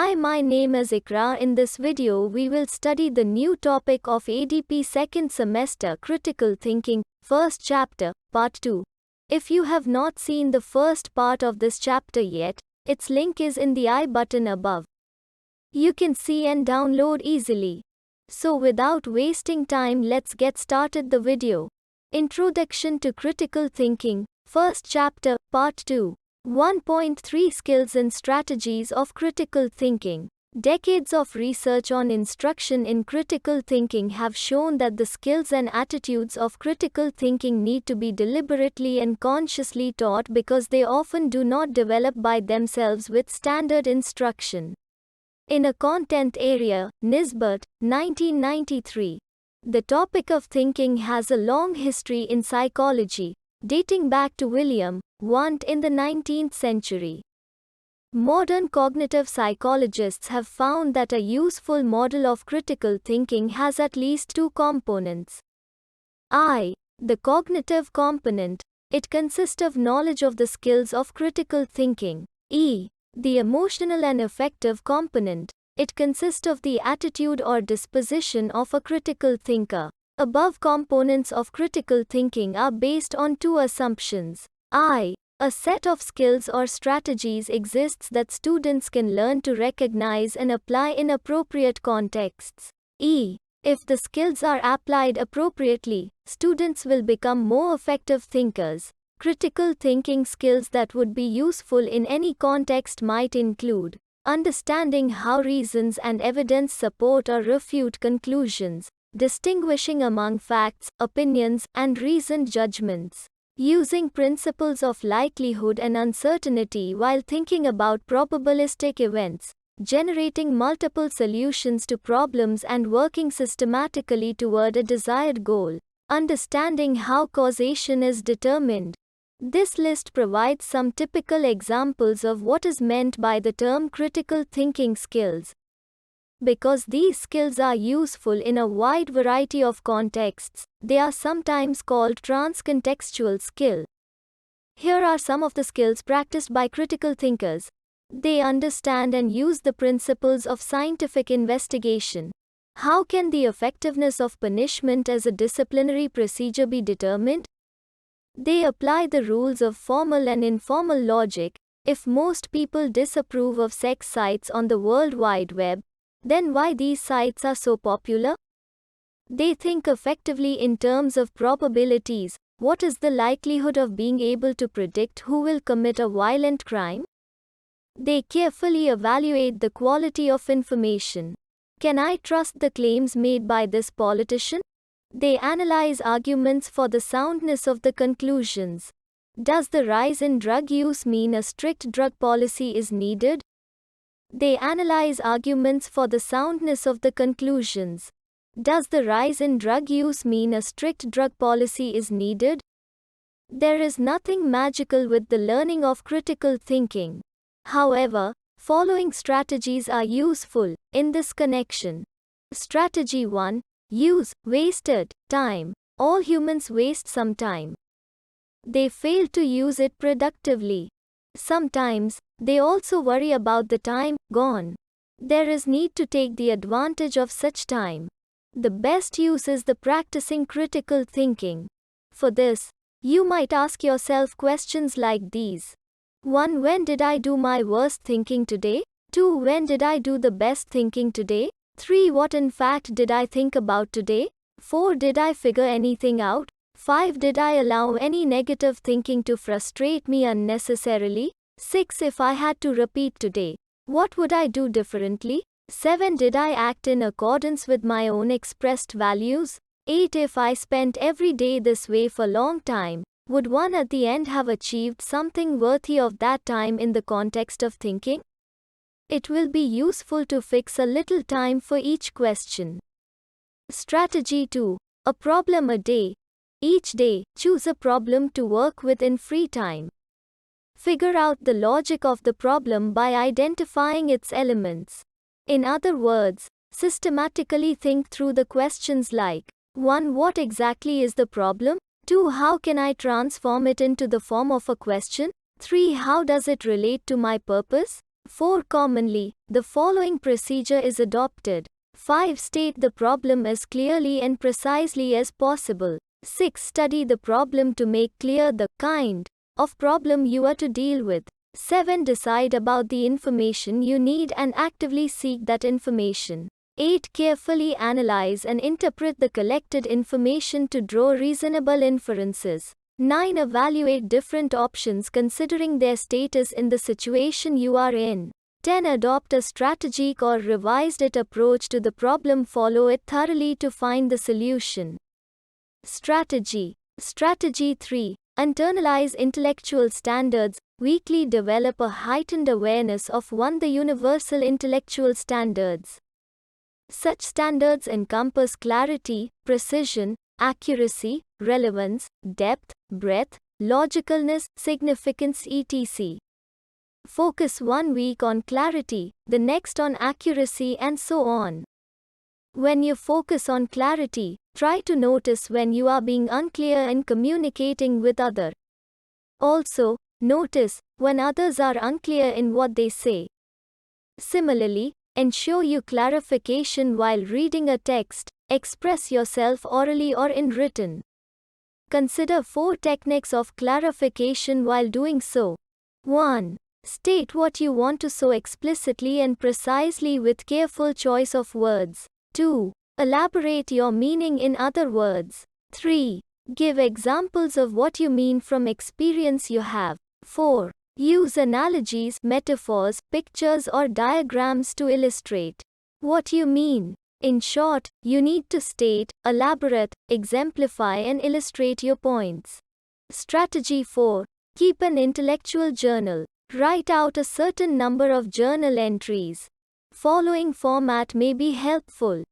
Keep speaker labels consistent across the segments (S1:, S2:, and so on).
S1: Hi, my name is Ikra. In this video, we will study the new topic of ADP second semester critical thinking, first chapter, part 2. If you have not seen the first part of this chapter yet, its link is in the I button above. You can see and download easily. So without wasting time, let's get started the video. Introduction to Critical Thinking, first chapter, part 2. 1.3 Skills and Strategies of Critical Thinking. Decades of research on instruction in critical thinking have shown that the skills and attitudes of critical thinking need to be deliberately and consciously taught because they often do not develop by themselves with standard instruction. In a content area, Nisbet, 1993. The topic of thinking has a long history in psychology, dating back to William Wundt in the 19th century. Modern cognitive psychologists have found that a useful model of critical thinking has at least two components. I. The cognitive component. It consists of knowledge of the skills of critical thinking. E. The emotional and affective component. It consists of the attitude or disposition of a critical thinker. Above components of critical thinking are based on two assumptions. I. A set of skills or strategies exists that students can learn to recognize and apply in appropriate contexts. E. If the skills are applied appropriately, students will become more effective thinkers. Critical thinking skills that would be useful in any context might include understanding how reasons and evidence support or refute conclusions, distinguishing among facts, opinions, and reasoned judgments, using principles of likelihood and uncertainty while thinking about probabilistic events, generating multiple solutions to problems and working systematically toward a desired goal, understanding how causation is determined. This list provides some typical examples of what is meant by the term critical thinking skills. Because these skills are useful in a wide variety of contexts, they are sometimes called transcontextual skill. Here are some of the skills practiced by critical thinkers. They understand and use the principles of scientific investigation. How can the effectiveness of punishment as a disciplinary procedure be determined? They apply the rules of formal and informal logic. If most people disapprove of sex sites on the World Wide Web, then why these sites are so popular? They think effectively in terms of probabilities. What is the likelihood of being able to predict who will commit a violent crime? They carefully evaluate the quality of information. Can I trust the claims made by this politician? They analyze arguments for the soundness of the conclusions. Does the rise in drug use mean a strict drug policy is needed? They analyze arguments for the soundness of the conclusions. Does the rise in drug use mean a strict drug policy is needed? There is nothing magical with the learning of critical thinking. However, following strategies are useful in this connection. Strategy 1. Use wasted time. All humans waste some time. They fail to use it productively. Sometimes, they also worry about the time gone. There is need to take the advantage of such time. The best use is the practicing critical thinking. For this, you might ask yourself questions like these. 1. When did I do my worst thinking today? 2. When did I do the best thinking today? 3. What in fact did I think about today? 4. Did I figure anything out? 5. Did I allow any negative thinking to frustrate me unnecessarily? 6. If I had to repeat today, what would I do differently? 7. Did I act in accordance with my own expressed values? 8. If I spent every day this way for a long time, would one at the end have achieved something worthy of that time in the context of thinking? It will be useful to fix a little time for each question. Strategy 2. A problem a day. Each day, choose a problem to work with in free time. Figure out the logic of the problem by identifying its elements. In other words, systematically think through the questions like 1. What exactly is the problem? 2. How can I transform it into the form of a question? 3. How does it relate to my purpose? 4. Commonly, the following procedure is adopted. 5. State the problem as clearly and precisely as possible. 6. Study the problem to make clear the kind of problem you are to deal with. 7. Decide about the information you need and actively seek that information. 8. Carefully analyze and interpret the collected information to draw reasonable inferences. 9. Evaluate different options considering their status in the situation you are in. 10. Adopt a strategic or revised approach to the problem. Follow it thoroughly to find the solution. Strategy. Strategy 3. Internalize intellectual standards. Weekly develop a heightened awareness of 1. The universal intellectual standards. Such standards encompass clarity, precision, accuracy, relevance, depth, breadth, logicalness, significance etc. Focus 1 week on clarity, the next on accuracy and so on. When you focus on clarity, try to notice when you are being unclear in communicating with others. Also, notice when others are unclear in what they say. Similarly, ensure you clarification while reading a text. Express yourself orally or in written. Consider 4 techniques of clarification while doing so. 1. State what you want to so explicitly and precisely with careful choice of words. 2. Elaborate your meaning in other words. 3. Give examples of what you mean from experience you have. 4. Use analogies, metaphors, pictures or diagrams to illustrate what you mean. In short, you need to state, elaborate, exemplify and illustrate your points. Strategy 4. Keep an intellectual journal. Write out a certain number of journal entries. Following format may be helpful.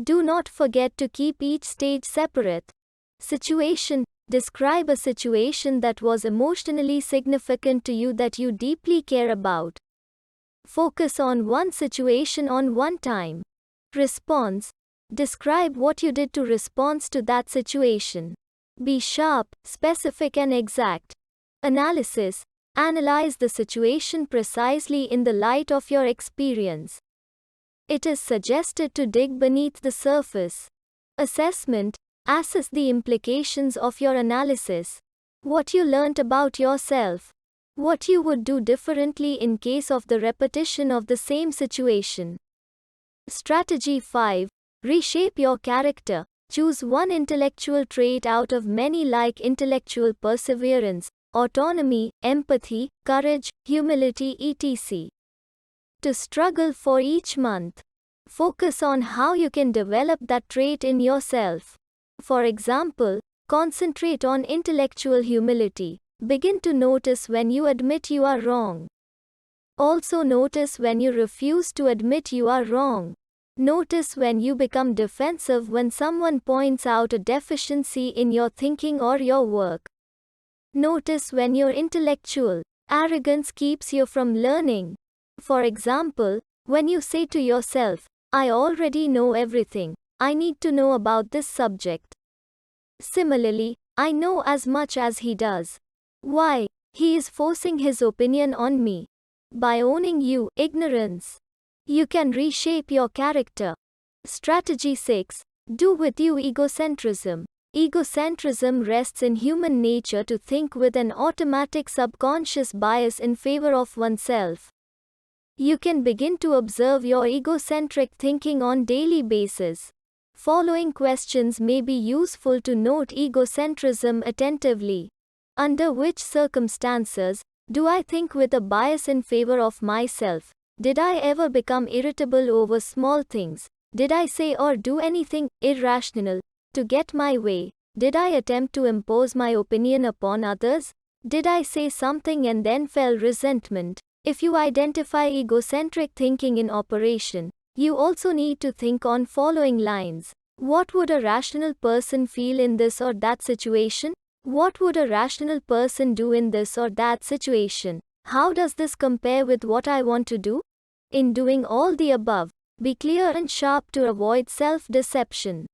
S1: Do not forget to keep each stage separate. Situation. Describe a situation that was emotionally significant to you that you deeply care about. Focus on one situation on one time. Response. Describe what you did to respond to that situation. Be sharp, specific and exact. Analysis. Analyze the situation precisely in the light of your experience. It is suggested to dig beneath the surface. Assessment. Assess the implications of your analysis. What you learnt about yourself. What you would do differently in case of the repetition of the same situation. Strategy 5. Reshape your character. Choose one intellectual trait out of many like intellectual perseverance, autonomy, empathy, courage, humility etc. To struggle for each month. Focus on how you can develop that trait in yourself. For example, concentrate on intellectual humility. Begin to notice when you admit you are wrong. Also notice when you refuse to admit you are wrong. Notice when you become defensive when someone points out a deficiency in your thinking or your work. Notice when your intellectual arrogance keeps you from learning. For example, when you say to yourself, I already know everything, I need to know about this subject. Similarly, I know as much as he does. Why? He is forcing his opinion on me. By owning your ignorance, you can reshape your character. Strategy 6. Do with you egocentrism. Egocentrism rests in human nature to think with an automatic subconscious bias in favor of oneself. You can begin to observe your egocentric thinking on daily basis. Following questions may be useful to note egocentrism attentively. Under which circumstances do I think with a bias in favor of myself? Did I ever become irritable over small things? Did I say or do anything irrational to get my way? Did I attempt to impose my opinion upon others? Did I say something and then felt resentment? If you identify egocentric thinking in operation, you also need to think on following lines. What would a rational person feel in this or that situation? What would a rational person do in this or that situation? How does this compare with what I want to do? In doing all the above, be clear and sharp to avoid self-deception.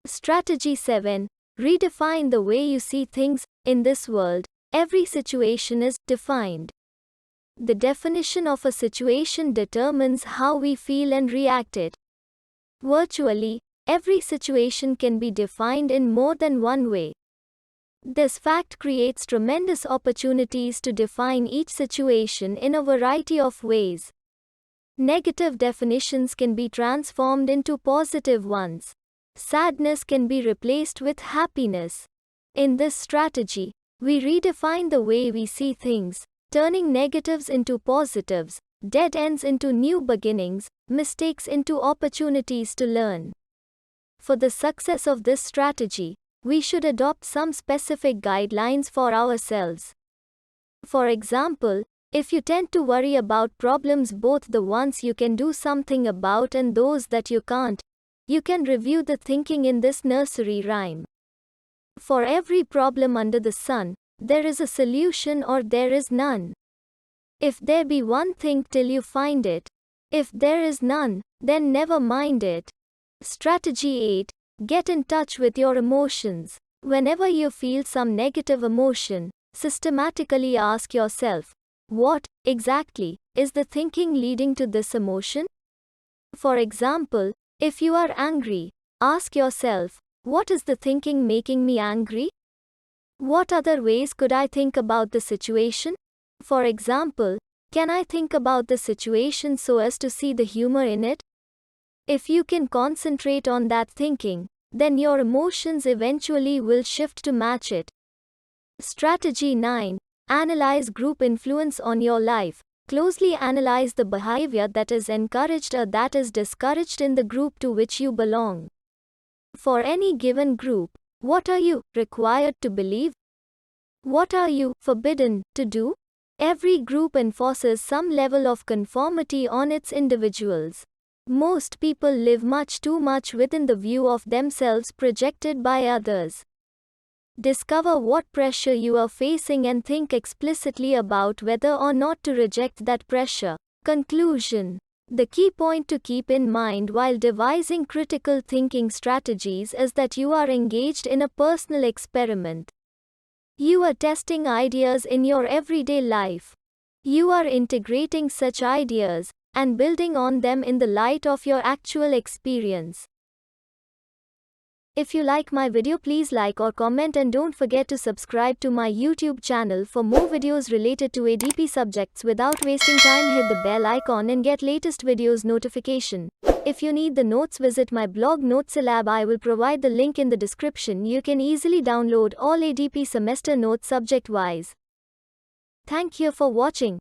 S1: Strategy 7. Redefine the way you see things. In this world, every situation is defined. The definition of a situation determines how we feel and react it. Virtually, every situation can be defined in more than one way. This fact creates tremendous opportunities to define each situation in a variety of ways. Negative definitions can be transformed into positive ones. Sadness can be replaced with happiness. In this strategy, we redefine the way we see things, turning negatives into positives, dead ends into new beginnings, mistakes into opportunities to learn. For the success of this strategy, we should adopt some specific guidelines for ourselves. For example, if you tend to worry about problems, both the ones you can do something about and those that you can't, you can review the thinking in this nursery rhyme. For every problem under the sun, there is a solution or there is none. If there be one, think till you find it. If there is none, then never mind it. Strategy 8. Get in touch with your emotions. Whenever you feel some negative emotion, systematically ask yourself, what, exactly, is the thinking leading to this emotion? For example, if you are angry, ask yourself, what is the thinking making me angry? What other ways could I think about the situation? For example, can I think about the situation so as to see the humor in it? If you can concentrate on that thinking, then your emotions eventually will shift to match it. Strategy 9. Analyze group influence on your life. Closely analyze the behavior that is encouraged or that is discouraged in the group to which you belong. For any given group, what are you required to believe? What are you forbidden to do? Every group enforces some level of conformity on its individuals. Most people live much too much within the view of themselves projected by others. Discover what pressure you are facing and think explicitly about whether or not to reject that pressure. Conclusion. The key point to keep in mind while devising critical thinking strategies is that you are engaged in a personal experiment. You are testing ideas in your everyday life. You are integrating such ideas and building on them in the light of your actual experience. If you like my video, please like or comment, and don't forget to subscribe to my YouTube channel for more videos related to ADP subjects. Without wasting time, hit the bell icon and get latest videos notification. If you need the notes, visit my blog Notesilab. I will provide the link in the description. You can easily download all ADP semester notes subject wise. Thank you for watching.